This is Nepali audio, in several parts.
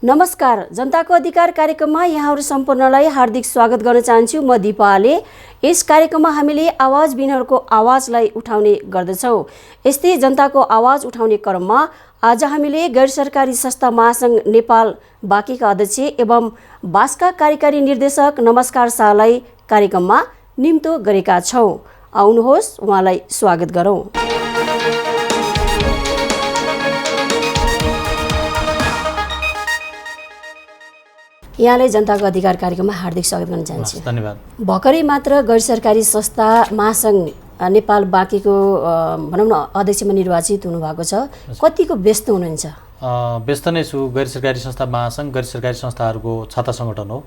नमस्कार, जनताको अधिकार कार्यक्रममा यहाँहरू सम्पूर्णलाई हार्दिक स्वागत गर्न चाहन्छु। म दिपाले। यस कार्यक्रममा हामीले आवाजबिनहरूको आवाजलाई उठाउने गर्दछौँ। यस्तै जनताको आवाज उठाउने क्रममा आज हामीले गैर सरकारी संस्था महासंघ नेपाल बाँकीका अध्यक्ष एवं बासका कार्यकारी निर्देशक नमस्कार शाहलाई कार्यक्रममा निम्तो गरेका छौँ। आउनुहोस् उहाँलाई स्वागत गरौँ। यहाँलाई जनताको अधिकार कार्यक्रममा हार्दिक स्वागत गर्न चाहन्छु। धन्यवाद। भर्खरै मात्र गैर सरकारी संस्था महासंघ नेपाल बाँकीको भनौँ न अध्यक्षमा निर्वाचित हुनुभएको छ। कतिको व्यस्त हुनुहुन्छ? व्यस्त नै छु। गैर सरकारी संस्था महासंघ गैर सरकारी संस्थाहरूको छाता सङ्गठन हो।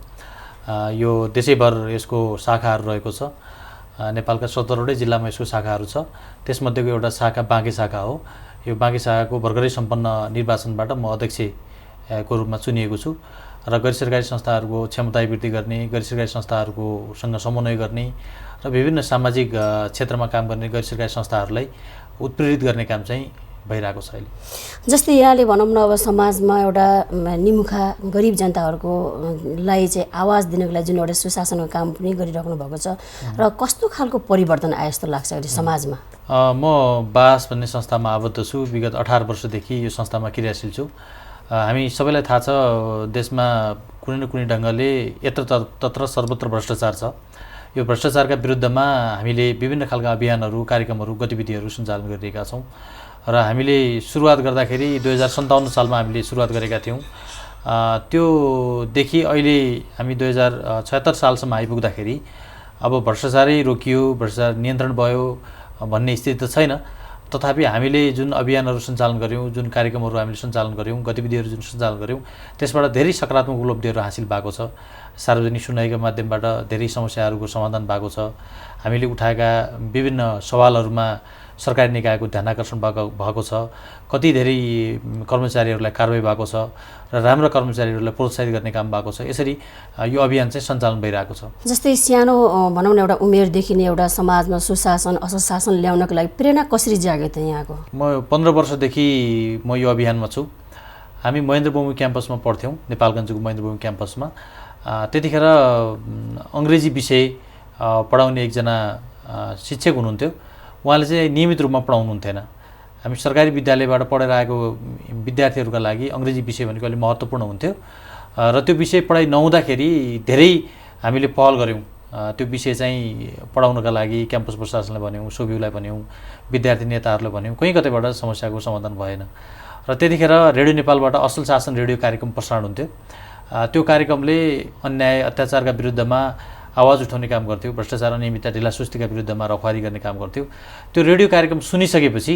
यो देशैभर यसको शाखाहरू रहेको छ। नेपालका 17वटै जिल्लामा यसको शाखाहरू छ। त्यसमध्येको एउटा शाखा बाँकी शाखा हो। यो बाँकी शाखाको भर्खरै सम्पन्न निर्वाचनबाट म अध्यक्षको रूपमा चुनिएको छु र गैर सरकारी संस्थाहरूको क्षमता वृद्धि गर्ने, गैर सरकारी संस्थाहरूसँग समन्वय गर्ने र विभिन्न सामाजिक क्षेत्रमा काम गर्ने गैर सरकारी संस्थाहरूलाई उत्प्रेरित गर्ने काम चाहिँ भइरहेको छ अहिले। जस्तै यहाँले भनौँ न अब समाजमा एउटा निमुखा गरिब जनताहरूको लाई चाहिँ आवाज दिनको लागि जुन एउटा सुशासनको काम पनि गरिराख्नु भएको छ र कस्तो खालको परिवर्तन आयो जस्तो लाग्छ अहिले समाजमा? म बास भन्ने संस्थामा आबद्ध छु। विगत 18 वर्षदेखि यो संस्थामा क्रियाशील छु। हामी सबैलाई थाहा छ देशमा कुनै न कुनै ढङ्गले यत्रतत्र सर्वत्र भ्रष्टाचार छ। यो भ्रष्टाचारका विरुद्धमा हामीले विभिन्न खालका अभियानहरू, कार्यक्रमहरू, गतिविधिहरू सञ्चालन गरिरहेका छौँ र हामीले सुरुवात गर्दाखेरि 2057 सालमा हामीले सुरुवात गरेका थियौँ। त्योदेखि अहिले हामी 2076 सालसम्म आइपुग्दाखेरि अब भ्रष्टाचारै रोकियो, भ्रष्टाचार नियन्त्रण भयो भन्ने स्थिति त छैन। तथापि हामीले जुन अभियानहरू सञ्चालन गऱ्यौँ, जुन कार्यक्रमहरू हामीले सञ्चालन गऱ्यौँ, गतिविधिहरू जुन सञ्चालन गऱ्यौँ, त्यसबाट धेरै सकारात्मक उपलब्धिहरू हासिल भएको छ। सार्वजनिक सुनवाईका माध्यमबाट धेरै समस्याहरूको समाधान भएको छ। हामीले उठाएका विभिन्न सवालहरूमा सरकारी निकायको ध्यानाकर्षण भएको छ। कति धेरै कर्मचारीहरूलाई कारबाही भएको छ र राम्रा कर्मचारीहरूलाई प्रोत्साहित गर्ने काम भएको छ। यसरी यो अभियान चाहिँ सञ्चालन भइरहेको छ। जस्तै सानो भनौँ न एउटा उमेरदेखि नै एउटा समाजमा सुशासन, असल शासन ल्याउनको लागि प्रेरणा कसरी जाग्यो त यहाँको? म 15 वर्षदेखि म यो अभियानमा छु। हामी महेन्द्र भूमि क्याम्पसमा पढ्थ्यौँ, नेपालगञ्जको महेन्द्र भूमि क्याम्पसमा। त्यतिखेर अङ्ग्रेजी विषय पढाउने एकजना शिक्षक हुनुहुन्थ्यो। उहाँले चाहिँ नियमित रूपमा पढाउनुहुन्थेन। हामी सरकारी विद्यालयबाट पढेर आएको विद्यार्थीहरूका लागि अङ्ग्रेजी विषय भनेको अलिक महत्त्वपूर्ण हुन्थ्यो र त्यो विषय पढाइ नहुँदाखेरि धेरै हामीले पहल गऱ्यौँ। त्यो विषय चाहिँ पढाउनका लागि क्याम्पस प्रशासनलाई भन्यौँ, सोभिउलाई भन्यौँ, विद्यार्थी नेताहरूलाई भन्यौँ, कहीँ कतैबाट समस्याको समाधान भएन। र त्यतिखेर रेडियो नेपालबाट असल शासन रेडियो कार्यक्रम प्रसारण हुन्थ्यो। त्यो कार्यक्रमले अन्याय अत्याचारका विरुद्धमा आवाज उठाउने काम गर्थ्यो, भ्रष्टाचार अनियमितता ढिलासुस्तीका विरुद्धमा रखवारी गर्ने काम गर्थ्यो। त्यो रेडियो कार्यक्रम सुनिसकेपछि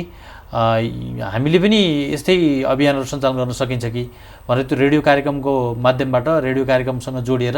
हामीले पनि यस्तै अभियानहरू सञ्चालन गर्न सकिन्छ कि भनेर त्यो रेडियो कार्यक्रमको माध्यमबाट रेडियो कार्यक्रमसँग जोडिएर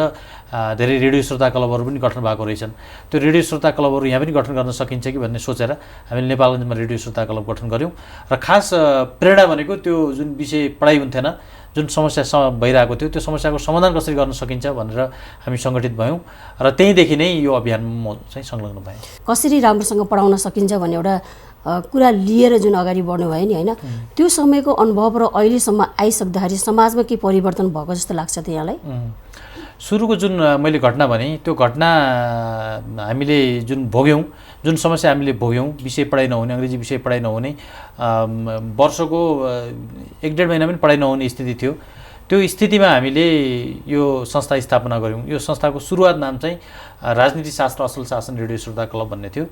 धेरै रेडियो श्रोता क्लबहरू पनि गठन भएको रहेछन्। त्यो रेडियो श्रोता क्लबहरू यहाँ पनि गठन गर्न सकिन्छ कि भन्ने सोचेर हामीले नेपालगञ्जमा रेडियो श्रोता क्लब गठन गऱ्यौँ र खास प्रेरणा भनेको त्यो जुन विषय पढाइ हुन्थेन, जुन समस्या भइरहेको थियो, त्यो समस्याको समाधान कसरी गर्न सकिन्छ भनेर हामी सङ्गठित भयौँ र त्यहीँदेखि नै यो अभियानमा म चाहिँ संलग्न भएँ। कसरी राम्रोसँग पढाउन सकिन्छ भन्ने एउटा कुरा लिएर जुन अगाडि बढ्नु भयो नि, होइन? त्यो समयको अनुभव र अहिलेसम्म आइसक्दाखेरि समाजमा के परिवर्तन भएको जस्तो लाग्छ त यहाँलाई? सुरुको जुन मैले घटना भनेँ, त्यो घटना हामीले जुन भोग्यौँ, जुन समस्या हामीले भोग्यौँ, विषय पढाइ नहुने, अङ्ग्रेजी विषय पढाइ नहुने, वर्षको 1-1.5 महिना पनि पढाइ नहुने स्थिति थियो। त्यो स्थितिमा हामीले यो संस्था स्थापना गऱ्यौँ। यो संस्थाको सुरुवात नाम चाहिँ राजनीति शास्त्र असल शासन रेडियो श्रोता क्लब भन्ने थियो।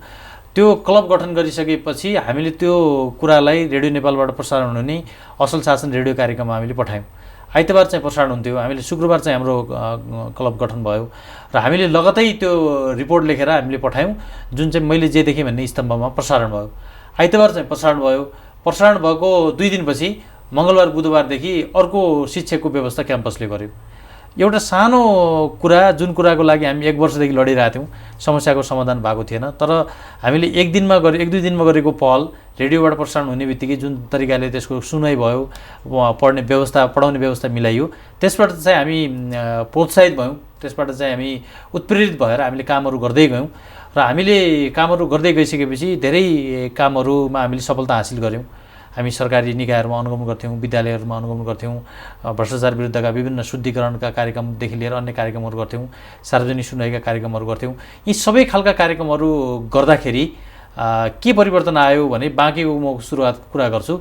त्यो क्लब गठन गरिसकेपछि हामीले त्यो कुरालाई रेडियो नेपालबाट प्रसारण हुने असल शासन रेडियो कार्यक्रममा हामीले पठायौँ। आइतबार चाहिँ प्रसारण हुन्थ्यो, हामीले शुक्रबार चाहिँ हाम्रो क्लब गठन भयो र हामीले लगतै त्यो रिपोर्ट लेखेर हामीले पठायौँ, जुन चाहिँ मैले जे देखेँ भन्ने स्तम्भमा प्रसारण भयो। आइतबार चाहिँ प्रसारण भयो। प्रसारण भएको 2 दिनपछि मङ्गलबार बुधबारदेखि अर्को शिक्षकको व्यवस्था क्याम्पसले गर्यो। एउटा सानो कुरा, जुन कुराको लागि हामी 1 वर्षदेखि लडिरहेको थियौँ, समस्याको समाधान भएको थिएन, तर हामीले 1 2 दिनमा गरेको पहल रेडियोबाट प्रसारण हुने बित्तिकै जुन तरिकाले त्यसको सुनाइ भयो, पढाउने व्यवस्था मिलाइयो, त्यसबाट चाहिँ हामी प्रोत्साहित भयौँ। त्यसबाट चाहिँ हामी उत्प्रेरित भएर हामीले कामहरू गर्दै गयौँ र हामीले कामहरू गर्दै गइसकेपछि धेरै कामहरूमा हामीले सफलता हासिल गऱ्यौँ। हामी सरकारी निकायहरूमा अनुगमन गर्थ्यौँ, विद्यालयहरूमा अनुगमन गर्थ्यौँ, भ्रष्टाचार विरुद्धका विभिन्न शुद्धिकरणका कार्यक्रमदेखि लिएर अन्य कार्यक्रमहरू गर्थ्यौँ, सार्वजनिक सुनवाईका कार्यक्रमहरू गर्थ्यौँ। यी सबै खालका कार्यक्रमहरू गर्दाखेरि के परिवर्तन आयो भने बाँकीको म कुरा गर्छु।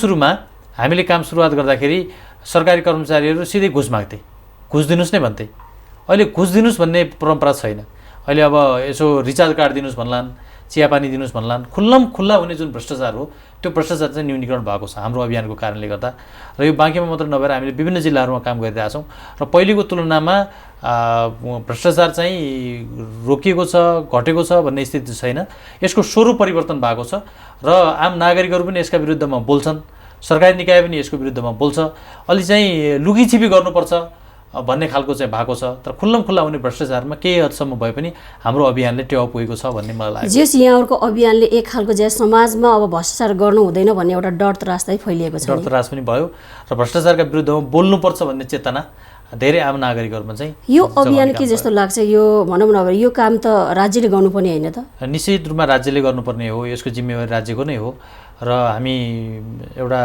सुरुमा हामीले काम सुरुवात गर्दाखेरि सरकारी कर्मचारीहरू सिधै घुस माग्थे, घुस दिनुहोस् नै भन्थे। अहिले घुस दिनुहोस् भन्ने परम्परा छैन। अहिले अब यसो रिचार्ज कार्ड दिनुहोस् भन्लान्, चियापानी दिनुहोस् भन्लान्, खुल्ला हुने जुन भ्रष्टाचार हो त्यो भ्रष्टाचार चाहिँ न्यूनीकरण भएको छ हाम्रो अभियानको कारणले गर्दा। र यो बाँकीमा मात्र नभएर हामीले विभिन्न जिल्लाहरूमा काम गरिरहेछौँ र पहिलेको तुलनामा भ्रष्टाचार चाहिँ रोकिएको छ, घटेको छ भन्ने स्थिति छैन। यसको स्वरूप परिवर्तन भएको छ र आम नागरिकहरू पनि यसका विरुद्धमा बोल्छन्, सरकारी निकाय पनि यसको विरुद्धमा बोल्छ। अलि चाहिँ लुकीछिपी गर्नुपर्छ भन्ने खालको चाहिँ भएको छ। तर खुल्ला हुने भ्रष्टाचारमा केही हदसम्म भए पनि हाम्रो अभियानले टेवा पुगेको छ भन्ने मलाई लाग्छ। जस यहाँहरूको अभियानले एक खालको चाहिँ समाजमा अब भ्रष्टाचार गर्नु हुँदैन भन्ने एउटा डर त्रास चाहिँ फैलिएको छ। डर त्रास पनि भयो र भ्रष्टाचारका विरुद्धमा बोल्नुपर्छ भन्ने चेतना धेरै आम नागरिकहरूमा चाहिँ यो अभियान के जस्तो लाग्छ? यो भनौँ न अब यो काम त राज्यले गर्नुपर्ने होइन त? निश्चित रूपमा राज्यले गर्नुपर्ने हो, यसको जिम्मेवारी राज्यको नै हो र हामी एउटा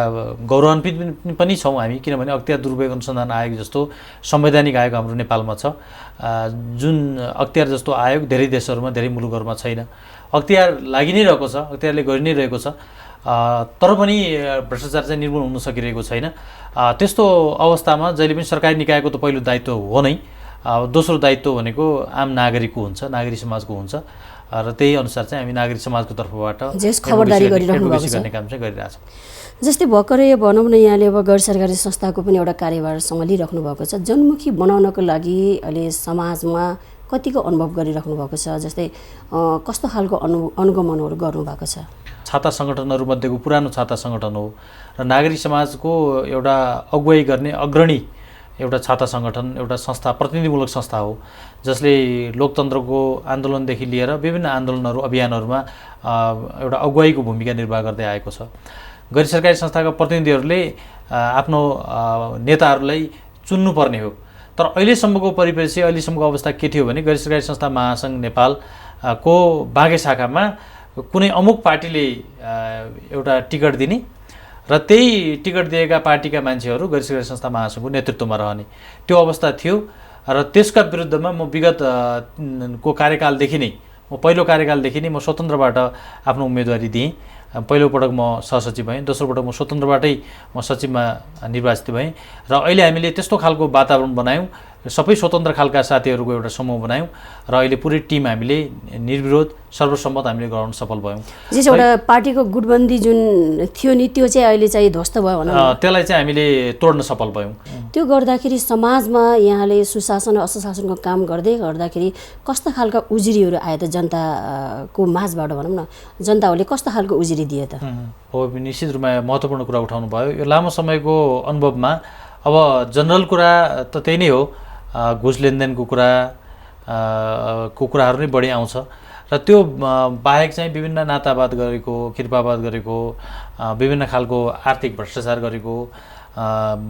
गौरवान्वित पनि छौँ हामी, किनभने अख्तियार दुरुपयोग अनुसन्धान आयोग जस्तो संवैधानिक आयोग हाम्रो नेपालमा छ, जुन अख्तियार जस्तो आयोग धेरै देशहरूमा, धेरै मुलुकहरूमा छैन। अख्तियार लागि नै रहेको छ, अख्तियारले गरि नै रहेको छ, तर पनि भ्रष्टाचार चाहिँ निर्मूल हुन सकिरहेको छैन। त्यस्तो अवस्थामा जहिले पनि सरकारी निकायको त पहिलो दायित्व हो नै, दोस्रो दायित्व भनेको आम नागरिकको हुन्छ, नागरिक समाजको हुन्छ र त्यही अनुसार चाहिँ हामी नागरिक समाजको तर्फबाट खबरदारी गरिरहनु भएको छ, गर्ने काम चाहिँ गरिरहेछौँ। जस्तै भर्खरै भनौँ न यहाँले अब गैर सरकारी संस्थाको पनि एउटा कार्यभारसँग लिइराख्नु भएको छ। जनमुखी बनाउनको लागि अहिले समाजमा कतिको अनुभव गरिराख्नु भएको छ? जस्तै कस्तो खालको अनुगमनहरू गर्नुभएको छ? छाता सङ्गठनहरूमध्येको पुरानो छाता सङ्गठन हो र नागरिक समाजको एउटा अगुवाई गर्ने अग्रणी एउटा छाता सङ्गठन, एउटा संस्था, प्रतिनिधिमूलक संस्था हो जसले लोकतन्त्रको आन्दोलनदेखि लिएर विभिन्न आन्दोलनहरू, अभियानहरूमा एउटा अगुवाईको भूमिका निर्वाह गर्दै आएको छ। गैर सरकारी संस्थाका प्रतिनिधिहरूले आफ्नो नेताहरूलाई चुन्नुपर्ने हो। तर अहिलेसम्मको परिप्रेक्ष्य, अहिलेसम्मको अवस्था के थियो भने गैर सरकारी संस्था महासङ्घ नेपालको बाँके शाखामा कुनै अमुक पार्टीले एउटा टिकट दिने र त्यही टिकट दिएका पार्टीका मान्छेहरू गैर सरकारी संस्था महासङ्घको नेतृत्वमा रहने त्यो अवस्था थियो। र त्यसका विरुद्धमा म विगतको कार्यकालदेखि नै, पहिलो कार्यकालदेखि नै म स्वतन्त्रबाट आफ्नो उम्मेदवारी दिएँ। पहिलोपटक म सहसचिव भएँ, दोस्रो पटक म स्वतन्त्रबाटै म सचिवमा निर्वाचित भएँ र अहिले हामीले त्यस्तो खालको वातावरण बनायौँ, सबै स्वतन्त्र खालका साथीहरूको एउटा समूह बनायौँ र अहिले पुरै टिम हामीले निर्विरोध सर्वसम्मत हामीले गराउन सफल भयौँ। जस एउटा पार्टीको गुटबन्दी जुन थियो नि त्यो चाहिँ अहिले चाहिँ ध्वस्त भयो भनौँ, त्यसलाई चाहिँ हामीले तोड्न सफल भयौँ। त्यो गर्दाखेरि समाजमा यहाँले सुशासन र असुशासनको काम गर्दाखेरि कस्ता खालका उजुरीहरू आयो त जनताको माझबाट? भनौँ न जनताहरूले कस्ता खालको उजुरी दिए त? हो, निश्चित रूपमा महत्त्वपूर्ण कुरा उठाउनु भयो। यो लामो समयको अनुभवमा अब जनरल कुरा त त्यही नै हो, घुस लेनदेनको कुराहरू नै बढी आउँछ र त्यो बाहेक चाहिँ विभिन्न नातावाद गरेको, कृपावाद गरेको, विभिन्न खालको आर्थिक भ्रष्टाचार गरेको,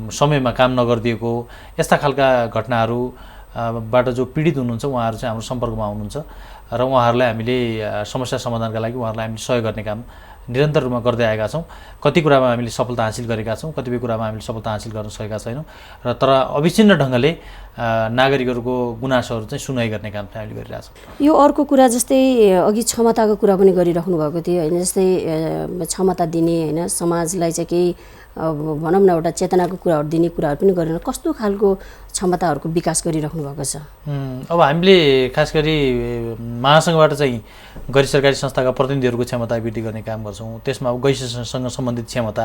समयमा काम नगरिदिएको, यस्ता खालका घटनाहरूबाट जो पीडित हुनुहुन्छ उहाँहरू चाहिँ हाम्रो सम्पर्कमा आउनुहुन्छ र उहाँहरूलाई हामीले समस्या समाधानका लागि उहाँहरूलाई हामीले सहयोग गर्ने काम निरन्तर रूपमा गर्दै आएका छौँ। कति कुरामा हामीले सफलता हासिल गरेका छौँ, कतिपय कुरामा हामीले सफलता हासिल गर्न सकेका छैनौँ र तर अविच्छिन्न ढङ्गले नागरिकहरूको गुनासोहरू चाहिँ सुनवाई गर्ने काम चाहिँ हामीले गरिरहेछौँ। यो अर्को कुरा जस्तै अघि क्षमताको कुरा पनि गरिराख्नु भएको थियो होइन, जस्तै क्षमता दिने होइन, समाजलाई चाहिँ केही भनौँ न एउटा चेतनाको कुराहरू दिने कुराहरू पनि गरेर कस्तो खालको क्षमताहरूको विकास गरिराख्नु भएको छ? अब हामीले खास गरी महासङ्घबाट चाहिँ गैर सरकारी संस्थाका प्रतिनिधिहरूको क्षमता वृद्धि गर्ने काम गर्छौँ। त्यसमा अब गैरसँग सम्बन्धित क्षमता,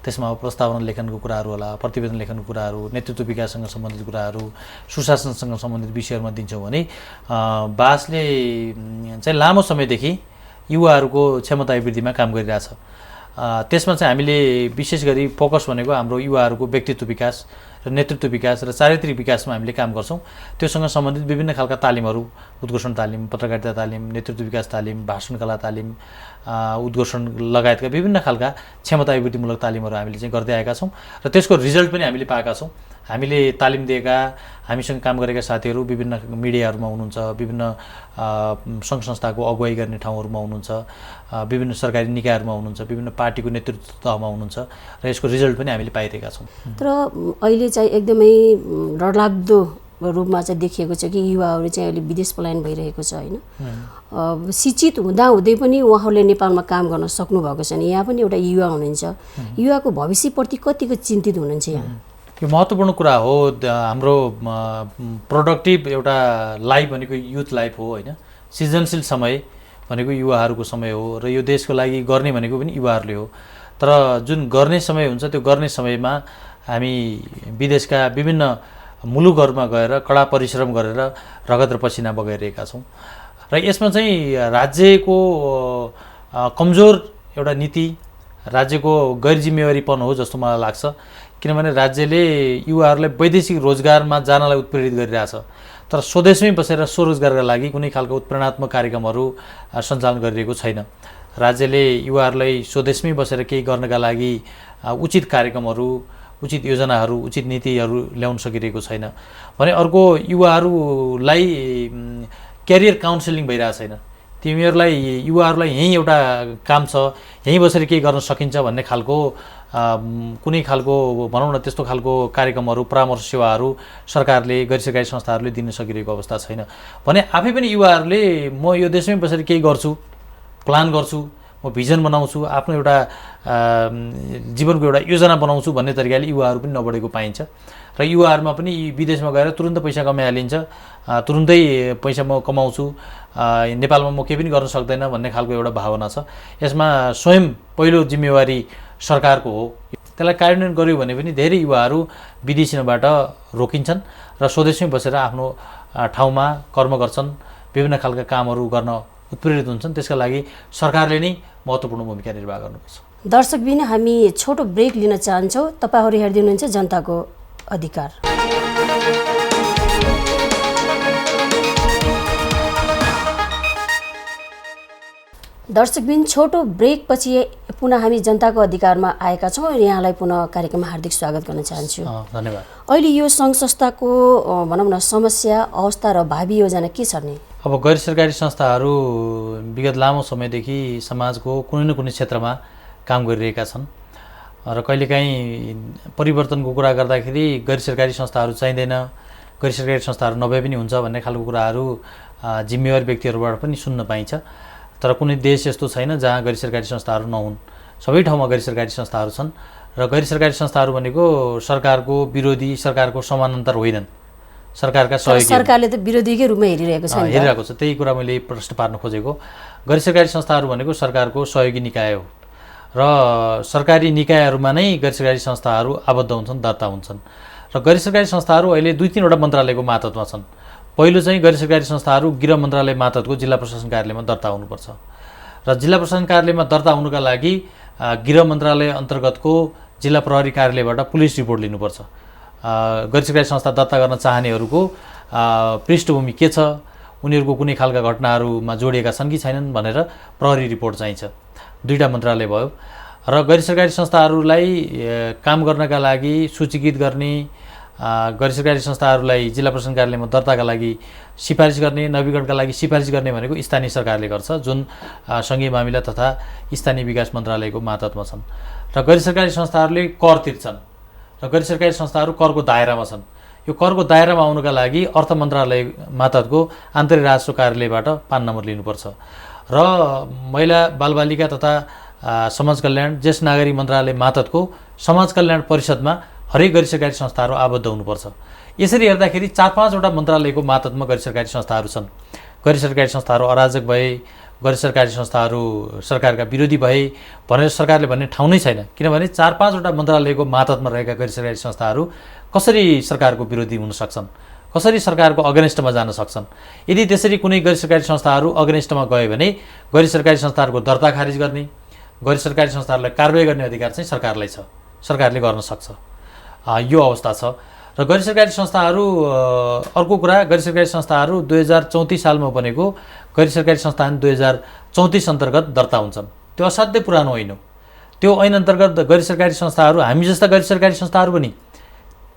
त्यसमा अब प्रस्तावना लेखनको कुराहरू होला, प्रतिवेदन लेखनको कुराहरू, नेतृत्व विकाससँग सम्बन्धित कुराहरू, सुशासनसँग सम्बन्धित विषयहरूमा दिन्छौँ भने बासले चाहिँ लामो समयदेखि युवाहरूको क्षमता वृद्धिमा काम गरिरहेछ। त्यसमा चाहिँ हामीले विशेष गरी फोकस भनेको हाम्रो युवाहरूको व्यक्तित्व विकास र नेतृत्व विकास र चारित्रिक विकासमा हामीले काम गर्छौँ। त्योसँग सम्बन्धित विभिन्न खालका तालिमहरू, उद्घोषण तालिम, पत्रकारिता तालिम, नेतृत्व विकास तालिम, भाषण कला तालिम, उद्घोषण लगायतका विभिन्न खालका क्षमता वृद्धिमूलक तालिमहरू हामीले चाहिँ गर्दै आएका छौँ र त्यसको रिजल्ट पनि हामीले पाएका छौँ। हामीले तालिम दिएका, हामीसँग काम गरेका साथीहरू विभिन्न मिडियाहरूमा हुनुहुन्छ, विभिन्न सङ्घ संस्थाको अगुवाई गर्ने ठाउँहरूमा हुनुहुन्छ, विभिन्न सरकारी निकायहरूमा हुनुहुन्छ, विभिन्न पार्टीको नेतृत्व तहमा हुनुहुन्छ र यसको रिजल्ट पनि हामीले पाइरहेका छौँ। तर अहिले चाहिँ एकदमै डरलाग्दो रूपमा चाहिँ देखिएको छ कि युवाहरू चाहिँ अहिले विदेश पलायन भइरहेको छ होइन। शिक्षित हुँदाहुँदै पनि उहाँहरूले नेपालमा काम गर्न सक्नुभएको छैन। यहाँ पनि एउटा युवा हुनुहुन्छ, युवाको भविष्यप्रति कतिको चिन्तित हुनुहुन्छ यहाँ? यो महत्त्वपूर्ण कुरा हो। हाम्रो प्रोडक्टिभ एउटा लाइफ भनेको युथ लाइफ हो होइन। सृजनशील समय भनेको युवाहरूको समय हो र यो देशको लागि गर्ने भनेको पनि युवाहरूले हो। तर जुन गर्ने समय हुन्छ त्यो गर्ने समयमा हामी विदेशका विभिन्न मुलुकहरूमा गएर कडा परिश्रम गरेर रगत र पसिना बगाइरहेका छौँ र यसमा चाहिँ राज्यको कमजोर एउटा नीति, राज्यको गैर जिम्मेवारीपन हो जस्तो मलाई लाग्छ। किनभने राज्यले युवाहरूलाई वैदेशिक रोजगारमा जानलाई उत्प्रेरित गरिरहेछ तर स्वदेशमै बसेर स्वरोजगारका लागि कुनै खालको उत्प्रेरणात्मक कार्यक्रमहरू सञ्चालन गरिरहेको छैन। राज्यले युवाहरूलाई स्वदेशमै बसेर केही गर्नका लागि उचित कार्यक्रमहरू, उचित योजनाहरू, उचित नीतिहरू ल्याउन सकिरहेको छैन भने अर्को युवाहरूलाई क्यारियर काउन्सिलिङ भइरहेको छैन। तिमीहरूलाई युवाहरूलाई यहीँ एउटा काम छ, यहीँ बसेर केही गर्न सकिन्छ भन्ने खालको कुनै खालको भनौँ न त्यस्तो खालको कार्यक्रमहरू, परामर्श सेवाहरू सरकारले, गैर सरकारी संस्थाहरूले दिन सकिरहेको अवस्था छैन भने आफै पनि युवाहरूले म यो देशमै बसेर केही गर्छु, प्लान गर्छु, म भिजन बनाउँछु, आफ्नो एउटा जीवनको एउटा योजना बनाउँछु भन्ने तरिकाले युवाहरू पनि नबढेको पाइन्छ र युवाहरूमा पनि विदेशमा गएर तुरुन्तै पैसा कमाइहालिन्छ, तुरुन्तै पैसा म कमाउँछु, नेपालमा म केही पनि गर्न सक्दैन भन्ने खालको एउटा भावना छ। यसमा स्वयं पहिलो जिम्मेवारी सरकारको हो। त्यसलाई कार्यान्वयन गर्यो भने पनि धेरै युवाहरू विदेशीबाट रोकिन्छन् र स्वदेशमै बसेर आफ्नो ठाउँमा कर्म गर्छन्, विभिन्न खालका कामहरू गर्न उत्प्रेरित हुन्छन्। त्यसका लागि सरकारले नै महत्त्वपूर्ण भूमिका निर्वाह गर्नुपर्छ। दर्शकबिन हामी छोटो ब्रेक लिन चाहन्छौँ। तपाईँहरू हेर्दै हुनुहुन्छ जनताको अधिकार। दर्शकबिन छोटो ब्रेकपछि पुनः हामी जनताको अधिकारमा आएका छौँ। यहाँलाई पुनः कार्यक्रममा हार्दिक स्वागत गर्न चाहन्छु। धन्यवाद। अहिले यो सङ्घ संस्थाको भनौँ न समस्या, अवस्था र भावी योजना के छ नि? अब गैर सरकारी संस्थाहरू विगत लामो समयदेखि समाजको कुनै न कुनै क्षेत्रमा काम गरिरहेका छन् र कहिलेकाहीँ परिवर्तनको कुरा गर्दाखेरि गैर सरकारी संस्थाहरू चाहिँदैन, गैर सरकारी संस्थाहरू नभए पनि हुन्छ भन्ने खालको कुराहरू जिम्मेवार व्यक्तिहरूबाट पनि सुन्न पाइन्छ। तर कुनै देश यस्तो छैन जहाँ गैर सरकारी संस्थाहरू नहुन्। सबै ठाउँमा गैर सरकारी संस्थाहरू छन् र गैर सरकारी संस्थाहरू भनेको सरकारको विरोधी, सरकारको समानान्तर होइनन्, सरकारका सहयोगी। सरकारले त विरोधीकै रूपमा हेरिरहेको छ। हेरिरहेको छ, त्यही कुरा मैले प्रश्न पार्न खोजेको। गैर सरकारी संस्थाहरू भनेको सरकारको सहयोगी निकाय हो र सरकारी निकायहरूमा नै गैर सरकारी संस्थाहरू आबद्ध हुन्छन्, दर्ता हुन्छन् र गैर सरकारी संस्थाहरू अहिले 2-3वटा मन्त्रालयको मातहतमा छन्। पहिलो चाहिँ गैर सरकारी संस्थाहरू गृह मन्त्रालय मातहतको जिल्ला प्रशासन कार्यालयमा दर्ता हुनुपर्छ र जिल्ला प्रशासन कार्यालयमा दर्ता हुनुका लागि गृह मन्त्रालय अन्तर्गतको जिल्ला प्रहरी कार्यालयबाट पुलिस रिपोर्ट लिनुपर्छ। गैर सरकारी संस्था दर्ता गर्न चाहनेहरूको पृष्ठभूमि के छ, उनीहरूको कुनै खालका घटनाहरूमा जोडिएका छन् कि छैनन् भनेर प्रहरी रिपोर्ट चाहिन्छ। 2टा मन्त्रालय भयो र गैर सरकारी संस्थाहरूलाई काम गर्नका लागि सूचीकृत गर्ने, गैर सरकारी संस्थाहरूलाई जिल्ला प्रशासन कार्यालयमा दर्ताका लागि सिफारिस गर्ने, नवीकरणका लागि सिफारिस गर्ने भनेको स्थानीय सरकारले गर्छ, जुन सङ्घीय मामिला तथा स्थानीय विकास मन्त्रालयको मातहतमा छन् र गैर सरकारी संस्थाहरूले कर तिर्छन् र गैर सरकारी संस्थाहरू करको दायरामा छन्। यो करको दायरामा आउनुका लागि अर्थ मन्त्रालय मातहतको आन्तरिक राजस्व कार्यालयबाट पान नम्बर लिनुपर्छ र महिला बालबालिका तथा समाज कल्याण ज्येष्ठ नागरिक मन्त्रालय मातहतको समाज कल्याण परिषदमा हरेक गैर सरकारी संस्थाहरू आबद्ध हुनुपर्छ। यसरी हेर्दाखेरि 4-5वटा मन्त्रालयको मातहतमा गैर सरकारी संस्थाहरू छन्। गैर सरकारी संस्थाहरू अराजक भए, गैर सरकारी संस्थाहरू सरकारका विरोधी भए भनेर सरकारले भन्ने ठाउँ नै छैन। किनभने 4-5वटा मन्त्रालयको मातहतमा रहेका गैर सरकारी संस्थाहरू कसरी सरकारको विरोधी हुन सक्छन्, कसरी सरकारको अगेन्स्टमा जान सक्छन्? यदि त्यसरी कुनै गैर सरकारी संस्थाहरू अगेन्स्टमा गयो भने गैर सरकारी संस्थाहरूको दर्ता खारिज गर्ने, गैर सरकारी संस्थाहरूलाई कारबाही गर्ने अधिकार चाहिँ सरकारलाई छ, सरकारले गर्न सक्छ। यो अवस्था छ र गैर सरकारी संस्थाहरू अर्को कुरा, गैर सरकारी संस्थाहरू 2034 सालमा बनेको गैर सरकारी संस्थान 2034 अन्तर्गत दर्ता हुन्छन्। त्यो असाध्यै पुरानो होइन। त्यो ऐन अन्तर्गत गैर सरकारी संस्थाहरू हामी जस्ता गैर सरकारी संस्थाहरू पनि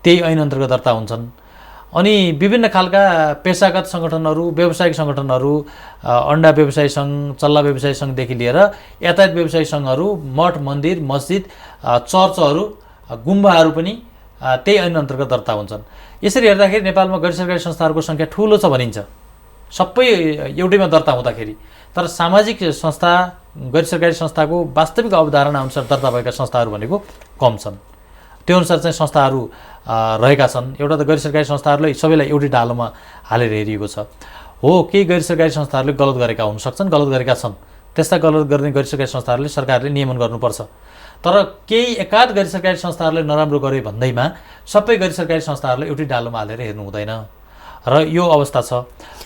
त्यही ऐन अन्तर्गत दर्ता हुन्छन्। अनि विभिन्न खालका पेसागत सङ्गठनहरू, व्यावसायिक सङ्गठनहरू, अन्डा व्यवसाय सङ्घ, चल्ला व्यवसाय सङ्घदेखि लिएर यातायात व्यवसाय सङ्घहरू, मठ मन्दिर मस्जिद, चर्चहरू, गुम्बाहरू पनि त्यही ऐन अन्तर्गत दर्ता हुन्छन्। यसरी हेर्दाखेरि नेपालमा गैर सरकारी संस्थाहरूको सङ्ख्या ठुलो छ भनिन्छ, सबै एउटैमा दर्ता हुँदाखेरि। तर सामाजिक संस्था, गैर सरकारी संस्थाको वास्तविक अवधारणा अनुसार दर्ता भएका संस्थाहरू भनेको कम छन्। त्यो अनुसार चाहिँ संस्थाहरू रहेका छन्। एउटा त गैर सरकारी संस्थाहरूलाई सबैलाई एउटै डालोमा हालेर हेरिएको छ। हो, केही गैर सरकारी संस्थाहरूले गलत गरेका हुन सक्छन्, गलत गरेका छन्। त्यस्ता गलत गर्ने गैर सरकारी संस्थाहरूले सरकारले नियमन गर्नुपर्छ। तर केही एकाध गैर सरकारी संस्थाहरूले नराम्रो गरे भन्दैमा सबै गैर सरकारी संस्थाहरूलाई एउटै डालोमा हालेर हेर्नु हुँदैन र यो अवस्था छ।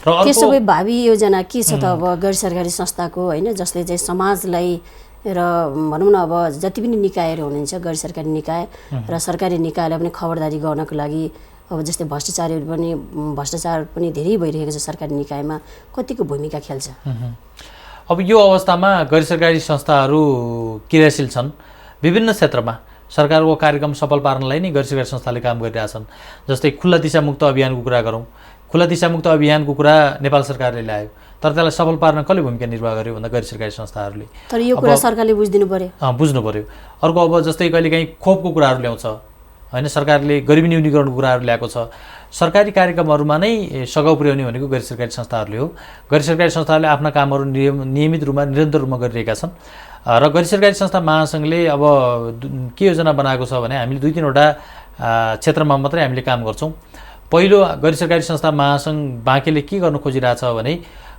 र त्यसो भए भावी योजना के छ त अब गैर सरकारी संस्थाको, होइन, जसले चाहिँ समाजलाई र भनौँ न अब जति पनि निकायहरू हुनुहुन्छ, गैर सरकारी निकाय र सरकारी निकायलाई पनि खबरदारी गर्नको लागि, अब जस्तै भ्रष्टाचार पनि धेरै भइरहेको छ सरकारी निकायमा, कतिको भूमिका खेल्छ? अब यो अवस्थामा गैर सरकारी संस्थाहरू क्रियाशील छन् विभिन्न क्षेत्रमा। सरकारको कार्यक्रम सफल पार्नलाई नै गैर सरकारी संस्थाले काम गरिरहेछन्। जस्तै खुल्ला दिशामुक्त अभियानको कुरा गरौँ। खुल्ला दिशामुक्त अभियानको कुरा नेपाल सरकारले ल्यायो, तर त्यसलाई सफल पार्न कसले भूमिका निर्वाह गर्यो भन्दा गैर सरकारी संस्थाहरूले। तर यो कुरा सरकारले बुझिदिनु पर्यो। बुझ्नु पर्यो। अर्को, अब जस्तै कहिलेकाहीँ खोपको कुराहरू ल्याउँछ, होइन, सरकारले गरिबी न्यूनीकरणको कुराहरू ल्याएको छ। सरकारी कार्यक्रमहरूमा नै सघाउ पुर्याउने भनेको गैर सरकारी संस्थाहरूले हो। गैर सरकारी संस्थाहरूले आफ्ना कामहरू नियमित रूपमा, निरन्तर रूपमा गरिरहेका छन्। र गैर सरकारी संस्था महासङ्घले अब के योजना बनाएको छ भने हामीले 2-3वटा क्षेत्रमा मात्रै हामीले काम गर्छौँ। पहिलो, गैर सरकारी संस्था महासङ्घ बाँकेले के गर्नु खोजिरहेछ भने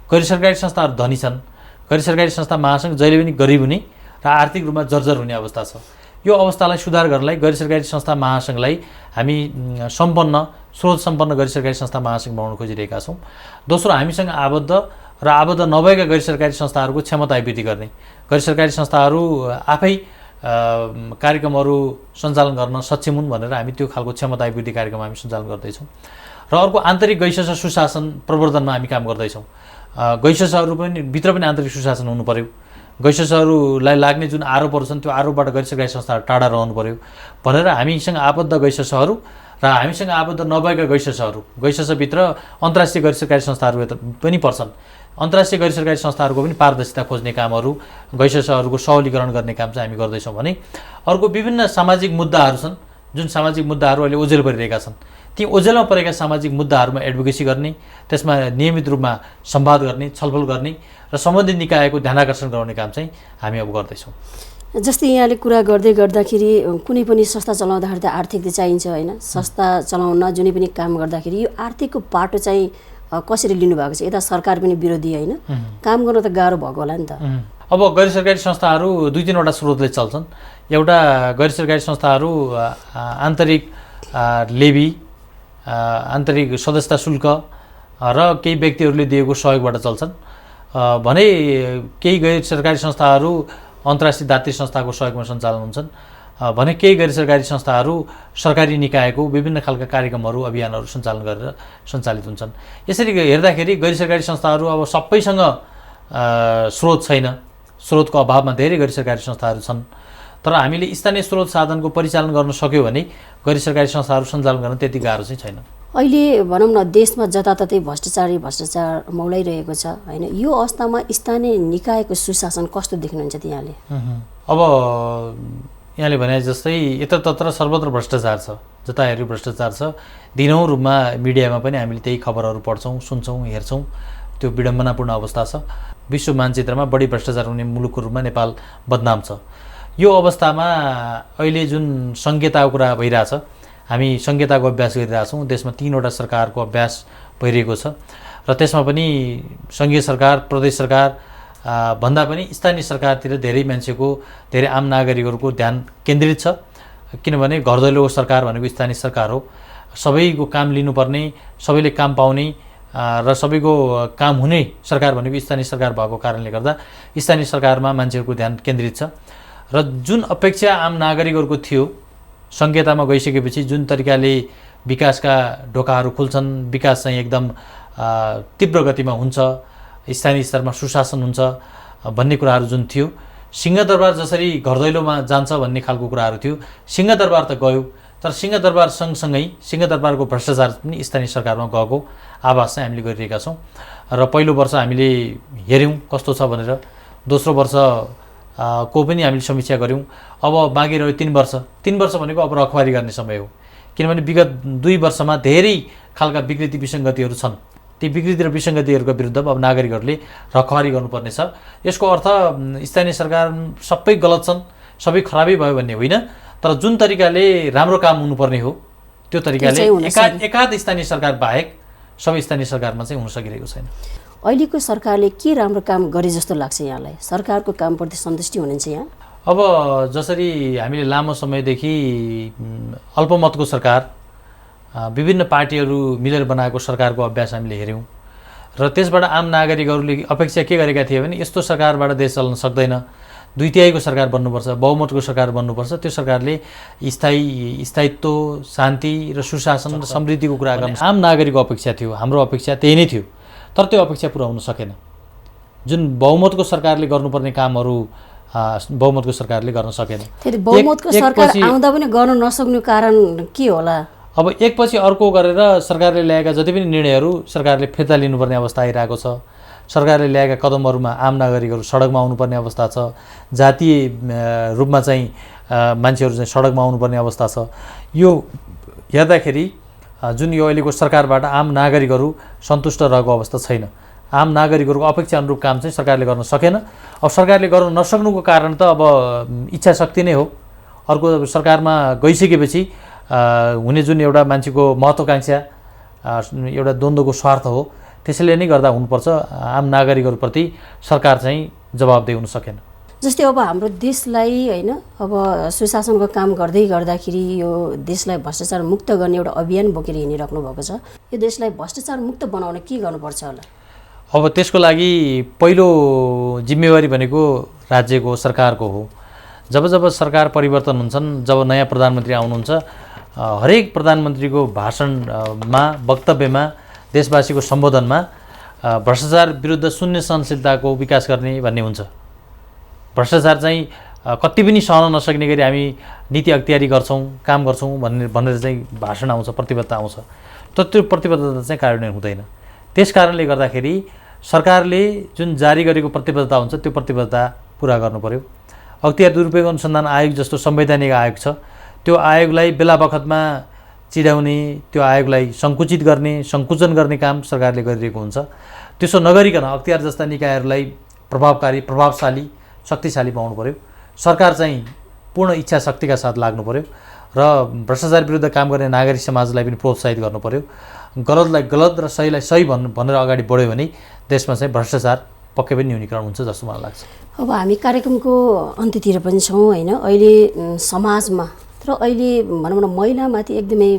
गैर सरकारी संस्थाहरू धनी छन्, गैर सरकारी संस्था महासङ्घ जहिले पनि गरिब हुने र आर्थिक रूपमा जर्जर हुने अवस्था छ। यो अवस्थालाई सुधार गर्नलाई गैर सरकारी संस्था महासङ्घलाई हामी स्रोत सम्पन्न गैर सरकारी संस्था महासङ्घ बनाउन खोजिरहेका छौँ। दोस्रो, हामीसँग आबद्ध र आबद्ध नभएका गैर सरकारी संस्थाहरूको क्षमता वृद्धि गर्ने। गैर सरकारी संस्थाहरू आफै कार्यक्रमहरू सञ्चालन गर्न सक्षम हुन् भनेर हामी त्यो खालको क्षमता वृद्धि कार्यक्रम हामी सञ्चालन गर्दैछौँ। र अर्को, आन्तरिक गैसस सुशासन प्रवर्धनमा हामी काम गर्दैछौँ। गैससहरू पनि भित्र पनि आन्तरिक सुशासन हुनु पर्यो। गैससहरूलाई लाग्ने जुन आरोपहरू छन् त्यो आरोपबाट गैर सरकारी संस्थाहरू टाढा रहनु पर्यो भनेर हामीसँग आबद्ध गैससहरू र हामीसँग आबद्ध नभएका गैससभित्र अन्तर्राष्ट्रिय गैर सरकारी संस्थाहरू पनि पर्छन्। अन्तर्राष्ट्रिय गैर सरकारी संस्थाहरूको पनि पारदर्शिता खोज्ने कामहरू, गैससहरूको सहलीकरण गर्ने काम चाहिँ हामी गर्दैछौँ भने अर्को, विभिन्न सामाजिक मुद्दाहरू छन् जुन सामाजिक मुद्दाहरू अहिले ओझेल परिरहेका छन्। ती ओझेलमा परेका सामाजिक मुद्दाहरूमा एडभोकेसी गर्ने, त्यसमा नियमित रूपमा संवाद गर्ने, छलफल गर्ने र सम्बन्धित निकायको ध्यानाकर्षण गराउने काम चाहिँ हामी अब गर्दैछौँ। जस्तै यहाँले कुरा गर्दाखेरि कुनै पनि संस्था चलाउँदाखेरि त आर्थिक चाहिन्छ, होइन? संस्था चलाउन जुनै पनि काम गर्दाखेरि यो आर्थिकको पाटो चाहिँ कसरी लिनुभएको छ? यता सरकार पनि विरोधी, होइन? काम गर्न त गाह्रो भएको होला नि त। अब गैर सरकारी संस्थाहरू 2-3वटा स्रोतले चल्छन्। एउटा, गैर सरकारी संस्थाहरू आन्तरिक लेभी, आन्तरिक सदस्यता शुल्क र केही व्यक्तिहरूले दिएको सहयोगबाट चल्छन् भने केही गैर सरकारी संस्थाहरू अन्तर्राष्ट्रिय दात्री संस्थाको सहयोगमा सञ्चालन हुन्छन् भने केही गैर सरकारी संस्थाहरू सरकारी निकायको विभिन्न खालका कार्यक्रमहरू, अभियानहरू सञ्चालन गरेर सञ्चालित हुन्छन्। यसरी हेर्दाखेरि गैर सरकारी संस्थाहरू अब सबैसँग स्रोत छैन। स्रोतको अभावमा धेरै गैर सरकारी संस्थाहरू छन्। तर हामीले स्थानीय स्रोत साधनको परिचालन गर्न सक्यो भने गैर सरकारी संस्थाहरू सञ्चालन गर्न त्यति गाह्रो चाहिँ छैन। अहिले भनौँ न देशमा जताततै भ्रष्टाचार मौलाइरहेको छ, होइन? यो अवस्थामा स्थानीय निकायको सुशासन कस्तो देख्नुहुन्छ यहाँले? अब यहाँले भने जस्तै यत्रतत्र सर्वत्र भ्रष्टाचार छ, जता हेऱ्यो भ्रष्टाचार छ। दिनौँ रूपमा मिडियामा पनि हामीले त्यही खबरहरू पढ्छौँ, सुन्छौँ, हेर्छौँ। त्यो विडम्बनापूर्ण अवस्था छ। विश्व मानचित्रमा बढी भ्रष्टाचार हुने मुलुकको रूपमा नेपाल बदनाम छ। यो अवस्थामा अहिले जुन सङ्घीयताको कुरा भइरहेछ, हामी सङ्घीयताको अभ्यास गरिरहेछौँ। देशमा 3वटा सरकारको अभ्यास भइरहेको छ र त्यसमा पनि सङ्घीय सरकार, प्रदेश सरकार भन्दा पनि स्थानीय सरकारतिर धेरै मान्छेको, धेरै आम नागरिकहरूको ध्यान केन्द्रित छ। किनभने घर दैलो सरकार भनेको स्थानीय सरकार हो। सबैको काम लिनुपर्ने, सबैले काम पाउने र सबैको काम हुने सरकार भनेको स्थानीय सरकार भएको कारणले गर्दा स्थानीय सरकारमा मान्छेहरूको ध्यान केन्द्रित छ। र जुन अपेक्षा आम नागरिकहरूको थियो, सङ्घीयतामा गइसकेपछि जुन तरिकाले विकासका ढोकाहरू खुल्छन्, विकास चाहिँ एकदम तीव्र गतिमा हुन्छ, स्थानीय स्तरमा सुशासन हुन्छ भन्ने कुराहरू जुन थियो, सिंहदरबार जसरी घर दैलोमा जान्छ भन्ने खालको कुराहरू थियो, सिंहदरबार त गयो। तर सिंहदरबार सँगसँगै सिंहदरबारको भ्रष्टाचार पनि स्थानीय सरकारमा गएको आभास चाहिँ हामीले गरिरहेका छौँ। र पहिलो वर्ष हामीले हेऱ्यौँ कस्तो छ भनेर, दोस्रो वर्ष को पनि हामीले समीक्षा गऱ्यौँ। अब बाँकी रह्यो 3 वर्ष। 3 वर्ष भनेको अब रखवारी गर्ने समय हो, किनभने विगत 2 वर्षमा धेरै खालका विकृति विसङ्गतिहरू छन्। ती विकृति र विसङ्गतिहरूका विरुद्ध अब नागरिकहरूले रखवारी गर्नुपर्ने छ। यसको अर्थ स्थानीय सरकार सबै गलत छन्, सबै खराबै भयो भन्ने होइन, तर जुन तरिकाले राम्रो काम हुनुपर्ने हो त्यो तरिकाले एकाध स्थानीय सरकार बाहेक सबै स्थानीय सरकारमा चाहिँ हुन सकिरहेको छैन। अहिलेको सरकारले के राम्रो काम गरे जस्तो लाग्छ यहाँलाई? सरकारको कामप्रति सन्तुष्टि हुनुहुन्छ यहाँ? अब जसरी हामीले लामो समयदेखि अल्पमतको सरकार, विभिन्न पार्टीहरू मिलेर बनाएको सरकारको अभ्यास हामीले हेऱ्यौँ र त्यसबाट आम नागरिकहरूले अपेक्षा के गरेका थिए भने यस्तो सरकारबाट देश चल्न सक्दैन, 2/3 सरकार बन्नुपर्छ, बहुमतको सरकार बन्नुपर्छ, त्यो सरकारले स्थायित्व, शान्ति र सुशासन र समृद्धिको कुरा गर्ने आम नागरिकको अपेक्षा थियो। हाम्रो अपेक्षा त्यही नै थियो, तर त्यो अपेक्षा पुरा हुन सकेन। जुन बहुमतको सरकारले गर्नुपर्ने कामहरू बहुमतको सरकारले गर्न सकेन। फेरि बहुमतको सरकार आउँदा पनि गर्न नसक्नु कारण के होला? अब एकपछि अर्को गरेर सरकारले ल्याएका जति पनि निर्णयहरू सरकारले फिर्ता लिनुपर्ने अवस्था आइरहेको छ। सरकारले ल्याएका कदमहरूमा आम नागरिकहरू सडकमा आउनुपर्ने अवस्था छ, जातीय रूपमा चाहिँ मान्छेहरू चाहिँ सडकमा आउनुपर्ने अवस्था छ। यो हेर्दाखेरि जुन यो अहिलेको सरकारबाट आम नागरिकहरू सन्तुष्ट रहेको अवस्था छैन। आम नागरिकहरूको अपेक्षा अनुरूप काम चाहिँ सरकारले गर्न सकेन। अब सरकारले गर्न नसक्नुको कारण त अब इच्छा शक्ति नै हो। अर्को सरकारमा गइसकेपछि हुने जुन एउटा मान्छेको महत्त्वाकांक्षा, एउटा द्वन्द्वको स्वार्थ हो, त्यसैले नै गर्दा हुनुपर्छ आम नागरिकहरूप्रति सरकार चाहिँ जवाबदेही हुन सकेन। जस्तै अब हाम्रो देशलाई होइन, अब सुशासनको काम गर्दै गर्दाखेरि यो देशलाई भ्रष्टाचार मुक्त गर्ने एउटा अभियान बोकेर हिँडिराख्नु भएको छ। यो देशलाई भ्रष्टाचार मुक्त बनाउन के गर्नुपर्छ होला? अब त्यसको लागि पहिलो जिम्मेवारी भनेको राज्यको, सरकारको हो। जब जब सरकार परिवर्तन हुन्छन्, जब नयाँ प्रधानमन्त्री आउनुहुन्छ, हरेक प्रधानमन्त्रीको भाषणमा, वक्तव्यमा, देशवासीको सम्बोधनमा भ्रष्टाचार विरुद्ध शून्य सहनशीलताको विकास गर्ने भन्ने हुन्छ। भ्रष्टाचार चाहिँ कति पनि सहन नसक्ने गरी हामी नीति अख्तियारी गर्छौँ, काम गर्छौँ भनेर चाहिँ भाषण आउँछ, प्रतिबद्धता आउँछ, तर त्यो प्रतिबद्धता चाहिँ कार्यान्वयन हुँदैन। त्यस कारणले गर्दाखेरि सरकारले जुन जारी गरेको प्रतिबद्धता हुन्छ त्यो प्रतिबद्धता पुरा गर्नु पर्यो। अख्तियार दुरुपयोग अनुसन्धान आयोग जस्तो संवैधानिक आयोग छ, त्यो आयोगलाई बेला बखतमा चिडाउने, त्यो आयोगलाई सङ्कुचित गर्ने, सङ्कुचन गर्ने काम सरकारले गरिरहेको हुन्छ। त्यसो नगरिकन अख्तियार जस्ता निकायहरूलाई प्रभावकारी, प्रभावशाली, शक्तिशाली बनाउनु पर्यो। सरकार चाहिँ पूर्ण इच्छा शक्तिका साथ लाग्नु पर्यो र भ्रष्टाचार विरुद्ध काम गर्ने नागरिक समाजलाई पनि प्रोत्साहित गर्नु पर्यो। गलतलाई गलत र सहीलाई सही भनेर अगाडि बढ्यो भने देशमा चाहिँ भ्रष्टाचार पक्कै पनि न्यूनीकरण हुन्छ जस्तो मलाई लाग्छ। अब हामी कार्यक्रमको अन्त्यतिर पनि छौँ होइन। अहिले समाजमा र अहिले भनौँ न महिलामाथि एकदमै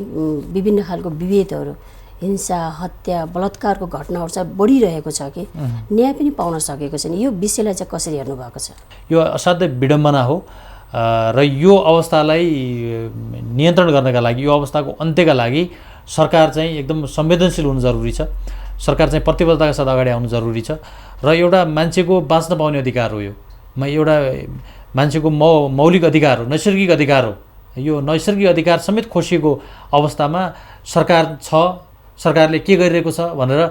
विभिन्न खालको विभेदहरू, हिंसा, हत्या, बलात्कारको घटनाहरू चाहिँ बढिरहेको छ कि न्याय पनि पाउन सकेको छैन। यो विषयलाई चाहिँ कसरी हेर्नु भएको छ? यो असाध्यै विडम्बना हो र यो अवस्थालाई नियन्त्रण गर्नका लागि, यो अवस्थाको अन्त्यका लागि सरकार चाहिँ एकदम संवेदनशील हुनु जरुरी छ। सरकार चाहिँ प्रतिबद्धताका साथ अगाडि आउनु जरुरी छ र एउटा मान्छेको बाँच्न पाउने अधिकार हो। यो एउटा मान्छेको मौलिक अधिकार हो, नैसर्गिक अधिकार हो। यो नैसर्गिक अधिकार समेत खोसिएको अवस्थामा सरकार छ, सरकारले के गरिरहेको छ भनेर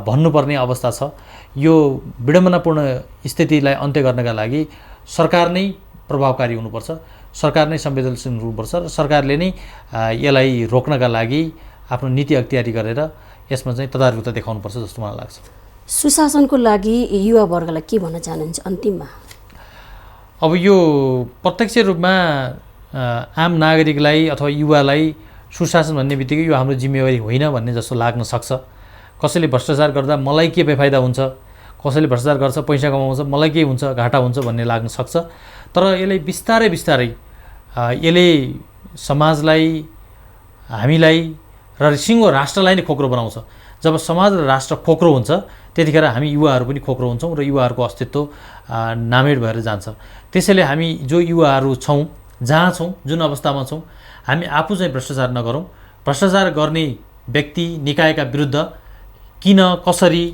भन्नुपर्ने अवस्था छ। यो विडम्बनापूर्ण स्थितिलाई अन्त्य गर्नका लागि सरकार नै प्रभावकारी हुनुपर्छ, सरकार नै संवेदनशील हुनुपर्छ र सरकारले नै यसलाई रोक्नका लागि आफ्नो नीति अख्तियारी गरेर यसमा चाहिँ तदारुकता देखाउनुपर्छ जस्तो मलाई लाग्छ। सुशासनको लागि युवा वर्गलाई के भन्न चाहनुहुन्छ अन्तिममा? अब यो प्रत्यक्ष रूपमा आम नागरिकलाई अथवा युवालाई सुशासन भन्ने बित्तिकै यो हाम्रो जिम्मेवारी होइन भन्ने जस्तो लाग्न सक्छ। कसैले भ्रष्टाचार गर्दा मलाई के बेफाइदा हुन्छ, कसैले भ्रष्टाचार गर्छ पैसा कमाउँछ मलाई के हुन्छ, घाटा हुन्छ भन्ने लाग्न सक्छ। तर यसले बिस्तारै बिस्तारै यसले समाजलाई, हामीलाई र सिङ्गो राष्ट्रलाई नै खोक्रो बनाउँछ। जब समाज र राष्ट्र खोक्रो हुन्छ त्यतिखेर हामी युवाहरू पनि खोक्रो हुन्छौँ र युवाहरूको अस्तित्व नामेड भएर जान्छ। त्यसैले हामी जो युवाहरू छौँ, जहाँ छौँ, जुन अवस्थामा छौँ, हामी आफू चाहिँ भ्रष्टाचार नगरौँ। भ्रष्टाचार गर्ने व्यक्ति, निकायका विरुद्ध किन, कसरी,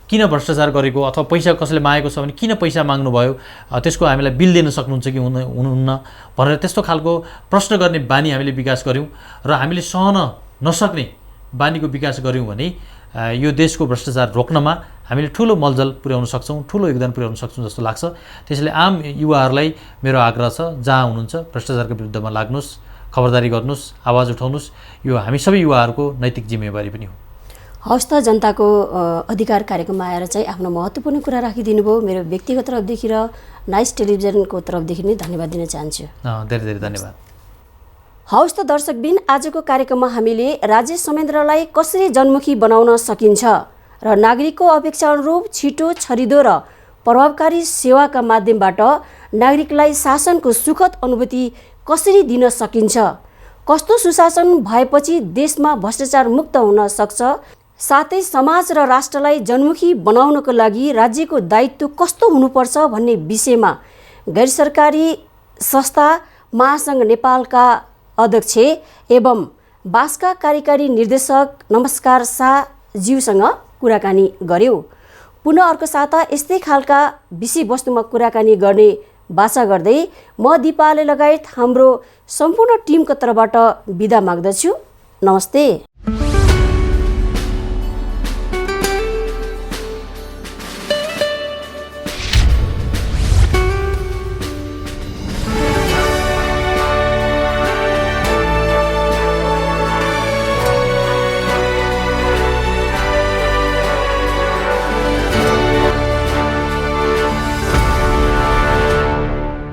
किन भ्रष्टाचार गरेको अथवा पैसा कसैले मागेको छ भने किन पैसा माग्नुभयो, त्यसको हामीलाई बिल दिन सक्नुहुन्छ कि हुनुहुन्न भनेर त्यस्तो खालको प्रश्न गर्ने बानी हामीले विकास गऱ्यौँ र हामीले सहन नसक्ने बानीको विकास गऱ्यौँ भने यो देशको भ्रष्टाचार रोक्नमा हामीले ठुलो मलजल पुर्याउन सक्छौँ, ठुलो योगदान पुर्याउन सक्छौँ जस्तो लाग्छ। त्यसैले आम युवाहरूलाई मेरो आग्रह छ, जहाँ हुनुहुन्छ भ्रष्टाचारको विरुद्धमा लाग्नुहोस्, खबरदारी गर्नुहोस्, आवाज उठाउनुहोस्। यो हामी सबै युवाहरूको नैतिक जिम्मेवारी पनि हो। हवस् त, जनताको अधिकार कार्यक्रममा आएर चाहिँ आफ्नो महत्त्वपूर्ण कुरा राखिदिनु भयो। मेरो व्यक्तिगत तर्फदेखि र नाइस टेलिभिजनको तर्फदेखि नै धन्यवाद दिन चाहन्छु। धेरै धेरै धन्यवाद। हवस् त दर्शकबिन, आजको कार्यक्रममा हामीले राजेश समेन्द्रलाई कसरी जनमुखी बनाउन सकिन्छ र नागरिकको अपेक्षा अनुरूप छिटो, छरिदो र प्रभावकारी सेवाका माध्यमबाट नागरिकलाई शासनको सुखद अनुभूति कसरी दिन सकिन्छ, कस्तो सुशासन भएपछि देशमा भ्रष्टाचार मुक्त हुन सक्छ, साथै समाज र राष्ट्रलाई जनमुखी बनाउनको लागि राज्यको दायित्व कस्तो हुनुपर्छ भन्ने विषयमा गैर सरकारी संस्था महासङ्घ नेपालका अध्यक्ष एवं बासका कार्यकारी निर्देशक नमस्कार शाहज्यूसँग कुराकानी गर्यौँ। पुनः अर्को साता यस्तै खालका विषयवस्तुमा कुराकानी गर्ने बाचा गर्दै म दिपाले लगायत हाम्रो सम्पूर्ण टिमको तर्फबाट बिदा माग्दछु। नमस्ते।